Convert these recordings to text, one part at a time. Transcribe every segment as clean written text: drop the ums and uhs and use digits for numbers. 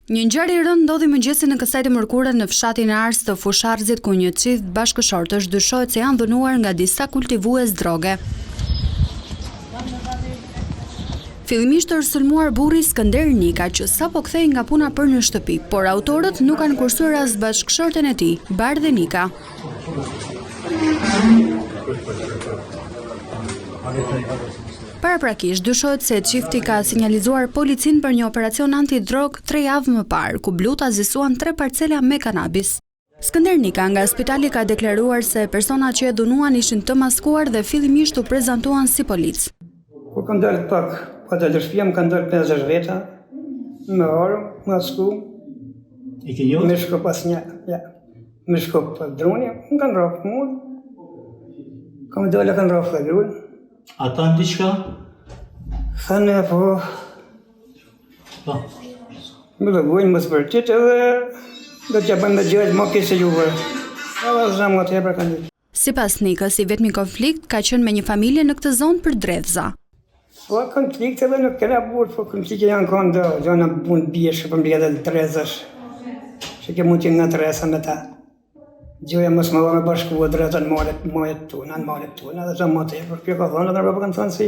Një ngjarje e rëndë ndodhi mëngjesin në kësaj të mërkurë në fshatin e Ars të Fusharzit ku një çift bashkëshortësh dyshohet se janë dhënuar nga disa kultivues droge. Fillimisht është sulmuar burri Skënder Nika që sapo kthehej nga puna për në shtëpi, por autorët nuk kanë kursuar as bashkëshorten e tij, Bardhe Nika. Paraprakisht dyshohet se çifti ka sinjalizuar policin për një operacion antidrog 3 javë më parë, ku bluta zisuan 3 parcela me kanabis. Skënder Nika nga spitali ka deklaruar se personat që e dhunuan ishin të maskuar dhe fillimisht u prezantuan si polic. Kur kam dalë pak, pa dalë shtëpia, më kanë dalë 50 veta, me orë, masku, me shko pas një, me shko pas droni, më kanë rafë mua, kam dalë kanë rafë dhe grunë. Ata në diqka? Thane, po... Më dhe gujnë më sëpërtit edhe do t'ja bëjmë dhe gjëjtë më kese juve. Edhe zëmë nga tjepër kanë ditë. Sipas Nikës, i vetmi konflikt ka qenë me një familje në këtë zonë për drevza. Po konflikte edhe nuk kena burë, po konflikte janë konë do, gjona bunë bjeshë për mbjede dhe drezash. Që ke mund t'jën nga dresa me ta. Gjoja mos më me bashkua drejta në malet tuna, dhe të më tepër. Kjo ka thonë, dhe nërë kanë thonë si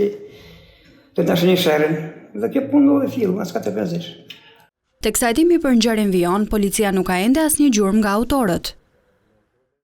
të të një shërin. Dhe kjo punë dhe fillu, as ka të pezish. Tek sa hetimi për ngjarjen Vion, policia nuk ka ende asnjë gjurmë nga autorët.